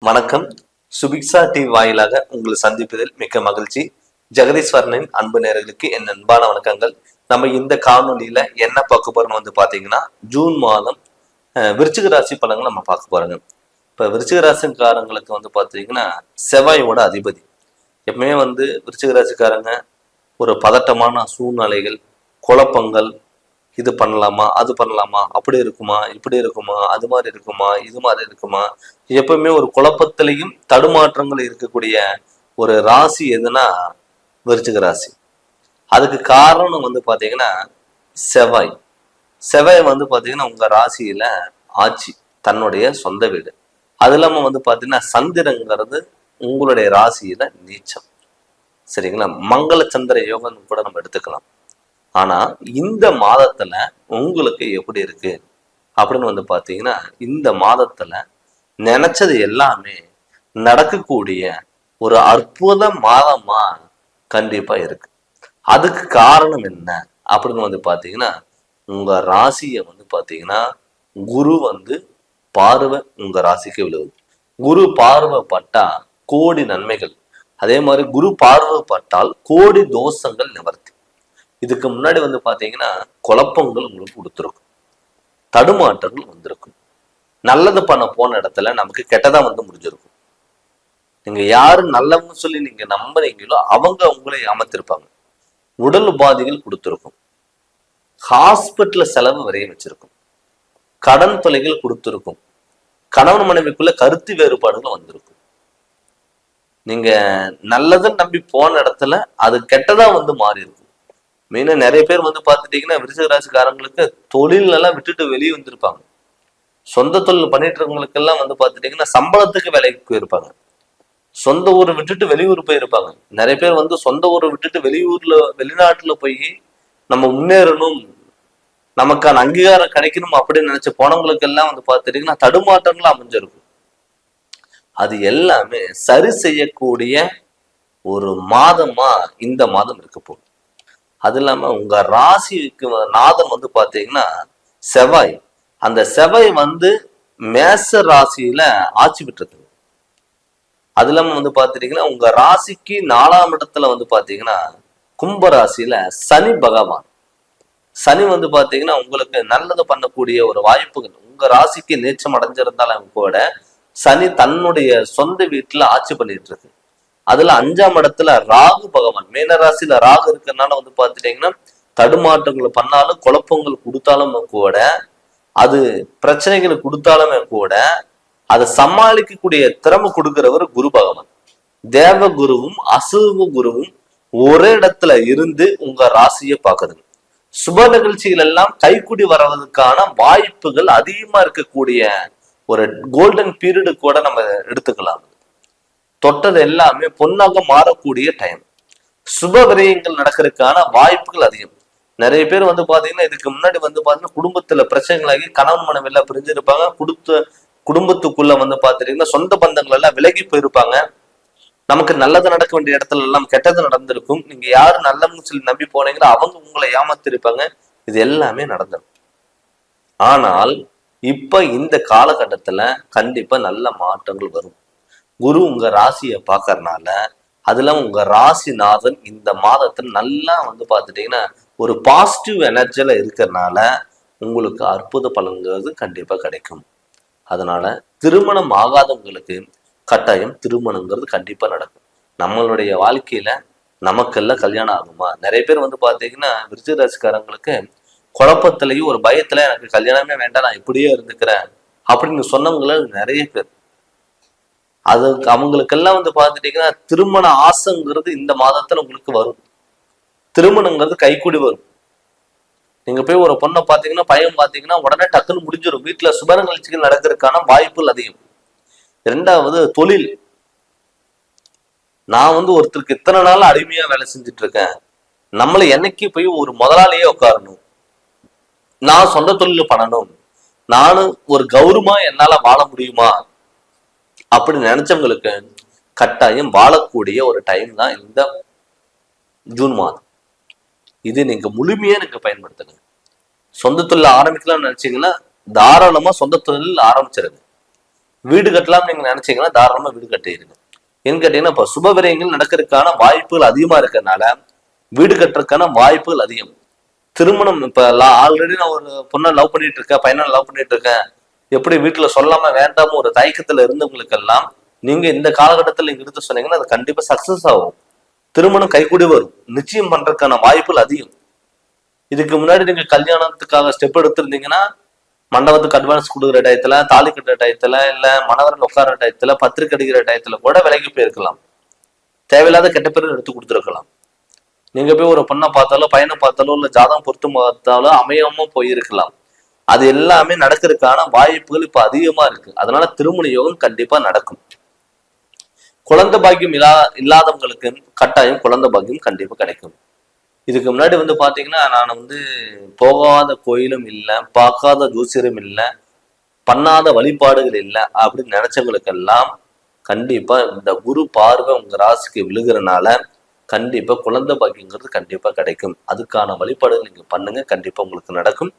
வணக்கம். சுபிக்ஷா டிவி வாயிலாக உங்களை சந்திப்பதில் மிக்க மகிழ்ச்சி. ஜெகதீஸ்வரனின் அன்பு நேயர்களுக்கு என் அன்பான வணக்கங்கள். நம்ம இந்த காணொலியில என்ன பார்க்க போறோம்னு பாத்தீங்கன்னா, ஜூன் மாதம் விருச்சிக ராசி பலன்கள் நம்ம பார்க்க போறோங்க. இப்ப விருச்சிக ராசிக்காரங்களுக்கு பாத்தீங்கன்னா, செவ்வாயோட அதிபதி. எப்பவுமே விருச்சிக ராசிக்காரங்க ஒரு பதட்டமான சூழ்நிலைகள், குழப்பங்கள், இது பண்ணலாமா, அது பண்ணலாமா, அப்படி இருக்குமா, இப்படி இருக்குமா, அது மாதிரி இருக்குமா, இது மாதிரி இருக்குமா, எப்பவுமே ஒரு குழப்பத்திலையும் தடுமாற்றங்கள் இருக்கக்கூடிய ஒரு ராசி எதுனா விருச்சிக ராசி. அதுக்கு காரணம் பாத்தீங்கன்னா செவ்வாய். செவ்வாய் பாத்தீங்கன்னா உங்க ராசியில ஆட்சி, தன்னுடைய சொந்த வீடு. அது இல்லாம பாத்தீங்கன்னா சந்திரங்கிறது உங்களுடைய ராசியில நீச்சம். சரிங்களா? மங்கள சந்திர யோகம் கூட நம்ம எடுத்துக்கலாம். ஆனா இந்த மாதத்துல உங்களுக்கு எப்படி இருக்கு அப்படின்னு பாத்தீங்கன்னா, இந்த மாதத்துல நினைச்சது எல்லாமே நடக்கக்கூடிய ஒரு அற்புத மாதமா கண்டிப்பா இருக்கு. அதுக்கு காரணம் என்ன அப்படின்னு பாத்தீங்கன்னா, உங்க ராசிய பாத்தீங்கன்னா குரு பார்வை உங்க ராசிக்கு விழுவுது. குரு பார்வை பட்டா கோடி நன்மைகள், அதே மாதிரி குரு பார்வை பட்டால் கோடி தோஷங்கள் நிவர்த்தி. இதுக்கு முன்னாடி பாத்தீங்கன்னா குழப்பங்கள் உங்களுக்கு கொடுத்துருக்கும், தடுமாற்றங்கள் வந்திருக்கும். நல்லது பண்ண போன இடத்துல நமக்கு கெட்டதா முடிஞ்சிருக்கும். நீங்க யாரு நல்லவங்க சொல்லி நீங்க நம்புறீங்களோ அவங்க உங்களை ஏமாத்திருப்பாங்க. உடல் உபாதைகள் கொடுத்துருக்கும், ஹாஸ்பிட்டல்ல செலவு வரைய வச்சிருக்கும், கடன் தொலைகள் கொடுத்துருக்கும், கணவன் மனைவிக்குள்ள கருத்து வேறுபாடுகள் வந்திருக்கும். நீங்க நல்லதுன்னு நம்பி போன இடத்துல அது கெட்டதா மாறி இருக்கும். மெயினா நிறைய பேர் பாத்துட்டீங்கன்னா விருச்சிக ராசிக்காரங்களுக்கு தொழில் எல்லாம் விட்டுட்டு வெளியே வந்திருப்பாங்க. சொந்த தொழில் பண்ணிட்டு இருக்கவங்களுக்கு எல்லாம் பாத்துட்டீங்கன்னா சம்பளத்துக்கு வேலைக்கு போயிருப்பாங்க. சொந்த ஊரை விட்டுட்டு வெளியூர் போயிருப்பாங்க. நிறைய பேர் சொந்த ஊரை விட்டுட்டு வெளிநாட்டுல போய் நம்ம முன்னேறணும், நமக்கான அங்கீகாரம் கிடைக்கணும் அப்படின்னு நினைச்ச போனவங்களுக்கு எல்லாம் பாத்துட்டீங்கன்னா தடுமாற்றங்களும் அமைஞ்சிருக்கும். அது எல்லாமே சரி செய்யக்கூடிய ஒரு மாதமா இந்த மாதம் இருக்க போகுது. அது இல்லாம உங்க ராசிக்கு நாதம் பாத்தீங்கன்னா செவ்வாய். அந்த செவ்வாய் மேச ராசியில ஆட்சி பெற்றது. அது இல்லாம பாத்துட்டீங்கன்னா உங்க ராசிக்கு 4ஆம் இடத்துல பாத்தீங்கன்னா கும்ப ராசியில சனி பகவான். சனி பாத்தீங்கன்னா உங்களுக்கு நல்லது பண்ணக்கூடிய ஒரு வாய்ப்புகள். உங்க ராசிக்கு நீச்சம் அடைஞ்சிருந்தாலும் கூட சனி தன்னுடைய சொந்த வீட்டுல ஆட்சி பண்ணிட்டு இருக்கு. அதுல 5ஆம் இடத்துல ராகு பகவான். மீன ராசியில ராகு இருக்கிறதுனால பாத்துட்டீங்கன்னா தடுமாற்றங்களை பண்ணாலும் குழப்பங்கள் கொடுத்தாலுமே கூட, அது பிரச்சனைகளை கொடுத்தாலுமே கூட அதை சமாளிக்கக்கூடிய திறமை கொடுக்கிறவர் குரு பகவான். தேவ குருவும் அசுவ குருவும் ஒரே இடத்துல இருந்து உங்க ராசியை பாக்குதுங்க. சுப நிகழ்ச்சிகள் எல்லாம் கைக்குடி வர்றதுக்கான வாய்ப்புகள் அதிகமா இருக்கக்கூடிய ஒரு கோல்டன் பீரியடு கூட நம்ம எடுத்துக்கலாம். தொட்டது எல்லாமே பொன்னாக மாறக்கூடிய டைம். சுப விரயங்கள் நடக்கிறதுக்கான வாய்ப்புகள் அதிகம். நிறைய பேர் பாத்தீங்கன்னா இதுக்கு முன்னாடி பாத்தீங்கன்னா குடும்பத்துல பிரச்சனைகளாகி கணவன் மனைவி எல்லாம் பிரிஞ்சிருப்பாங்க. குடும்பத்துக்குள்ள பாத்துட்டீங்கன்னா சொந்த பந்தங்கள் எல்லாம் விலகி போயிருப்பாங்க. நமக்கு நல்லது நடக்க வேண்டிய இடத்துல எல்லாம் கெட்டது நடந்திருக்கும். நீங்க யாரு நல்லவங்க சொல்லி நம்பி போனீங்களோ அவங்க உங்களை ஏமாத்திருப்பாங்க. இது எல்லாமே நடந்திருக்கும். ஆனால் இப்ப இந்த காலகட்டத்துல கண்டிப்பா நல்ல மாற்றங்கள் வரும். குரு உங்க ராசியை பாக்கறதுனால, அது இல்லாம உங்க ராசிநாதன் இந்த மாதத்துல நல்லா பாத்துட்டீங்கன்னா ஒரு பாசிட்டிவ் எனர்ஜில இருக்கிறதுனால உங்களுக்கு அற்புத பலன்கிறது கண்டிப்பா கிடைக்கும். அதனால திருமணம் ஆகாதவங்களுக்கு கட்டாயம் திருமணங்கிறது கண்டிப்பா நடக்கும். நம்மளுடைய வாழ்க்கையில நமக்கெல்லாம் கல்யாணம் ஆகுமா? நிறைய பேர் பாத்தீங்கன்னா விருச்சிக ராசிக்காரங்களுக்கு குழப்பத்திலையும் ஒரு பயத்துல எனக்கு கல்யாணமே வேண்டாம், நான் இப்படியே இருந்துக்கிறேன் அப்படின்னு சொன்னவங்கள நிறைய பேர். அது அவங்களுக்கெல்லாம் பாத்துட்டீங்கன்னா திருமண ஆசைங்கிறது இந்த மாதத்துல உங்களுக்கு வரும். திருமணங்கிறது கைக்கூடி வரும். நீங்க போய் ஒரு பொண்ணை பாத்தீங்கன்னா பையன் பாத்தீங்கன்னா உடனே டக்குன்னு முடிஞ்சிடும். வீட்டுல சுப நிகழ்ச்சிகள் நடக்கிறதுக்கான வாய்ப்புகள் அதிகம். 2வது தொழில். நான் ஒருத்தருக்கு இத்தனை நாள் அடிமையா வேலை செஞ்சுட்டு இருக்கேன், நம்மள என்னைக்கு போய் ஒரு முதலாளியே உட்காரணும், நான் சொந்த தொழில் பண்ணணும், நானும் ஒரு கௌரவமா என்னால வாழ முடியுமா அப்படி நினைச்சவங்களுக்கு கட்டாயம் வாழக்கூடிய ஒரு டைம் தான் இந்த ஜூன் மாதம். இது நீங்க முழுமையா நீங்க பயன்படுத்துங்க. சொந்த தொழில் ஆரம்பிக்கலாம்னு நினைச்சீங்கன்னா தாராளமா சொந்த தொழில் ஆரம்பிச்சிருங்க. வீடு கட்டலாம் நீங்க நினைச்சீங்கன்னா தாராளமா வீடு கட்டிடுங்க. ஏன்னு கேட்டீங்கன்னா இப்ப சுப விரயங்கள் நடக்கிறதுக்கான வாய்ப்புகள் அதிகமா இருக்கிறதுனால வீடு கட்டுறதுக்கான வாய்ப்புகள் அதிகம். திருமணம் இப்ப ஆல்ரெடி நான் ஒரு பொண்ணை லவ் பண்ணிட்டு இருக்கேன், பையனை லவ் பண்ணிட்டு இருக்கேன், எப்படி வீட்டுல சொல்லாம வேண்டாம ஒரு தயக்கத்துல இருந்தவங்களுக்கு எல்லாம் நீங்க இந்த காலகட்டத்தில் நீங்க எடுத்து சொன்னீங்கன்னா அது கண்டிப்பா சக்சஸ் ஆகும். திருமணம் கைகூடி வரும். நிச்சயம் பண்றதுக்கான வாய்ப்புகள் அதிகம். இதுக்கு முன்னாடி நீங்க கல்யாணத்துக்காக ஸ்டெப் எடுத்திருந்தீங்கன்னா மண்டபத்துக்கு அட்வான்ஸ் கொடுக்குற டயத்துல, தாலி கட்டுற டயத்துல, இல்ல மணவரில் உட்கார டயத்துல, பத்திரிக்கை அடிக்கிற டயத்துல கூட விலகி போயிருக்கலாம். தேவையில்லாத கெட்ட பேரும் எடுத்து கொடுத்துருக்கலாம். நீங்க போய் ஒரு பொண்ணை பார்த்தாலோ பையனை பார்த்தாலோ இல்ல ஜாதகம் பொறுத்து பார்த்தாலோ அமையாம போயிருக்கலாம். அது எல்லாமே நடக்கிறதுக்கான வாய்ப்புகள் இப்ப அதிகமா இருக்கு. அதனால திருமண யோகம் கண்டிப்பா நடக்கும். குழந்தை பாக்கியம் இல்லாதவங்களுக்கு கட்டாயம் குழந்தை பாக்கியம் கண்டிப்பா கிடைக்கும். இதுக்கு முன்னாடி பாத்தீங்கன்னா நான் போகாத கோயிலும் இல்லை, பார்க்காத ஜோசியரும் இல்லை, பண்ணாத வழிபாடுகள் இல்லை அப்படின்னு நினைச்சவங்களுக்கெல்லாம் கண்டிப்பா இந்த குரு பார்வை உங்க ராசிக்கு விழுகிறனால கண்டிப்பா குழந்தை பாக்கியங்கிறது கண்டிப்பா கிடைக்கும். அதுக்கான வழிபாடுகள் நீங்க பண்ணுங்க, கண்டிப்பா உங்களுக்கு நடக்கும்.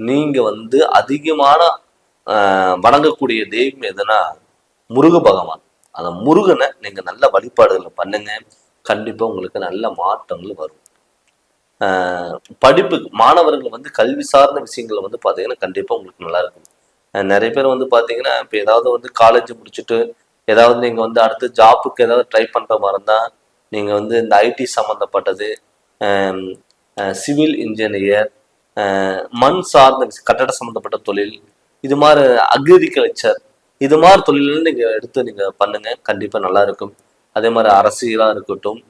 நீங்க அதிகமான வணங்கக்கூடிய தெய்வம் எதுனா முருக பகவான். அந்த முருகனை நீங்க நல்ல வழிபாடுகளை பண்ணுங்க, கண்டிப்பா உங்களுக்கு நல்ல மாற்றங்கள் வரும். படிப்பு மாணவர்கள் கல்வி சார்ந்த விஷயங்கள் பார்த்தீங்கன்னா கண்டிப்பா உங்களுக்கு நல்லா இருக்கும். நிறைய பேர் பார்த்தீங்கன்னா இப்போ ஏதாவது காலேஜ் முடிச்சுட்டு ஏதாவது நீங்க அடுத்து ஜாப்புக்கு ஏதாவது ட்ரை பண்ற மாதிரி இருந்தா நீங்க இந்த ஐடி சம்மந்தப்பட்டது, சிவில் இன்ஜினியர், மண் சார்ந்த கட்டட சம்மந்தப்பட்ட தொழில், இது மாதிரி அக்ரிகல்ச்சர், இது மாதிரி தொழில்கள் நீங்க எடுத்து நீங்க பண்ணுங்க, கண்டிப்பா நல்லா இருக்கும். அதே மாதிரி அரசியலா இருக்கட்டும்,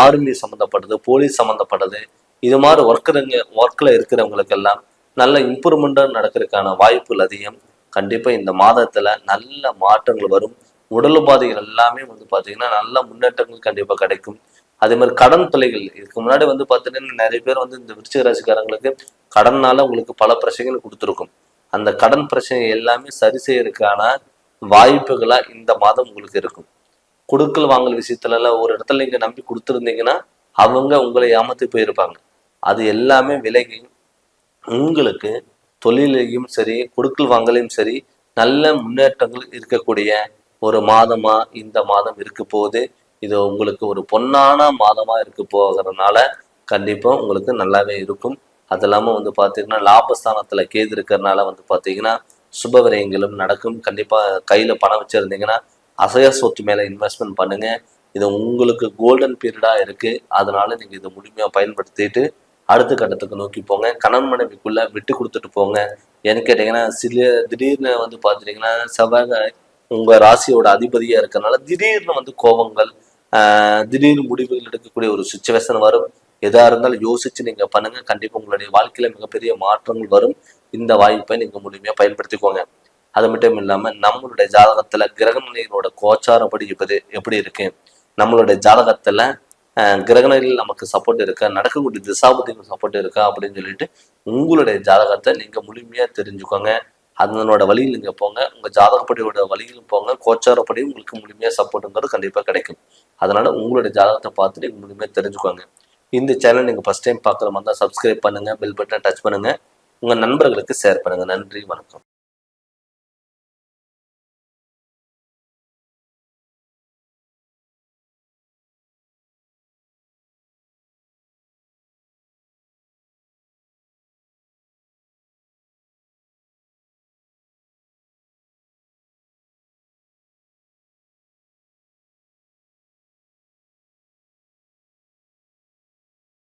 ஆர்மி சம்மந்தப்பட்டது, போலீஸ் சம்மந்தப்பட்டது, இது மாதிரி ஒர்க்ல இருக்கிறவங்களுக்கு எல்லாம் நல்ல இம்ப்ரூவ்மெண்டா நடக்கிறதுக்கான வாய்ப்புகள் அதிகம். கண்டிப்பா இந்த மாதத்துல நல்ல மாற்றங்கள் வரும். உடல் உபாதைகள் எல்லாமே பாத்தீங்கன்னா நல்ல முன்னேற்றங்கள் கண்டிப்பா கிடைக்கும். அதே மாதிரி கடன் தொல்லைகள் இதுக்கு முன்னாடி பாத்தீங்கன்னா நிறைய பேர் இந்த விருச்சிக ராசிக்காரங்களுக்கு கடன்னால உங்களுக்கு பல பிரச்சனைகள் கொடுத்துருக்கும். அந்த கடன் பிரச்சனை எல்லாமே சரி செய்யறதுக்கான வாய்ப்புகளா இந்த மாதம் உங்களுக்கு இருக்கும். கொடுக்கல் வாங்கல் விஷயத்துல எல்லாம் ஒரு இடத்துல நீங்க நம்பி கொடுத்துருந்தீங்கன்னா அவங்க உங்களை ஏமாத்தி போயிருப்பாங்க. அது எல்லாமே விலகி உங்களுக்கு தொழிலையும் சரி கொடுக்கல் வாங்கலையும் சரி நல்ல முன்னேற்றங்கள் இருக்கக்கூடிய ஒரு மாதமா இந்த மாதம் இருக்க போகுது. இது உங்களுக்கு ஒரு பொன்னான மாதமா இருக்க போகிறதுனால கண்டிப்பா உங்களுக்கு நல்லாவே இருக்கும். அது இல்லாம பாத்தீங்கன்னா லாபஸ்தானத்துல கேது இருக்கிறதுனால பாத்தீங்கன்னா சுப விரயங்களும் நடக்கும். கண்டிப்பா கையில பணம் வச்சிருந்தீங்கன்னா அசைய சொத்து மேல இன்வெஸ்ட்மெண்ட் பண்ணுங்க. இது உங்களுக்கு கோல்டன் பீரியடா இருக்கு. அதனால நீங்க இதை முழுமையா பயன்படுத்திட்டு அடுத்த கட்டத்துக்கு நோக்கி போங்க. கணவன் மனைவிக்குள்ள விட்டு கொடுத்துட்டு போங்க. ஏன்னு கேட்டீங்கன்னா திடீர்னு பாத்துட்டீங்கன்னா செவ்வாய் உங்க ராசியோட அதிபதியா இருக்கறனால திடீர்னு கோபங்கள், திடீர்னு முடிவுகள் எடுக்கக்கூடிய ஒரு சுச்சுவேஷன் வரும். எதா இருந்தாலும் யோசிச்சு நீங்க பண்ணுங்க, கண்டிப்பா உங்களுடைய வாழ்க்கையில மிகப்பெரிய மாற்றங்கள் வரும். இந்த வாய்ப்பை நீங்க முழுமையா பயன்படுத்திக்கோங்க. அது மட்டும் இல்லாம நம்மளுடைய ஜாதகத்துல கிரகநிலைகளோட கோச்சாரப்படி எப்படி இருக்கு, நம்மளுடைய ஜாதகத்துல கிரகநிலையில் நமக்கு சப்போர்ட் இருக்கா, நடக்கக்கூடிய திசாபுத்திகள் சப்போர்ட் இருக்கா அப்படின்னு சொல்லிட்டு உங்களுடைய ஜாதகத்தை நீங்க முழுமையா தெரிஞ்சுக்கோங்க. அதனோட வழியில் நீங்க போங்க, உங்க ஜாதகப்படியோட வழியிலும் போங்க. கோச்சாரப்படி உங்களுக்கு முழுமையா சப்போர்ட்டுங்கிறது கண்டிப்பா கிடைக்கும். அதனால உங்களுடைய ஜாதகத்தை பார்த்துட்டு நீங்க முழுமையா தெரிஞ்சுக்கோங்க. இந்த சேனல் நீங்க ஃபர்ஸ்ட் டைம் பார்க்குற மாதிரி தான் சப்ஸ்கிரைப் பண்ணுங்க, பெல் பட்டன் டச் பண்ணுங்க, உங்க நண்பர்களுக்கு ஷேர் பண்ணுங்க. நன்றி, வணக்கம்.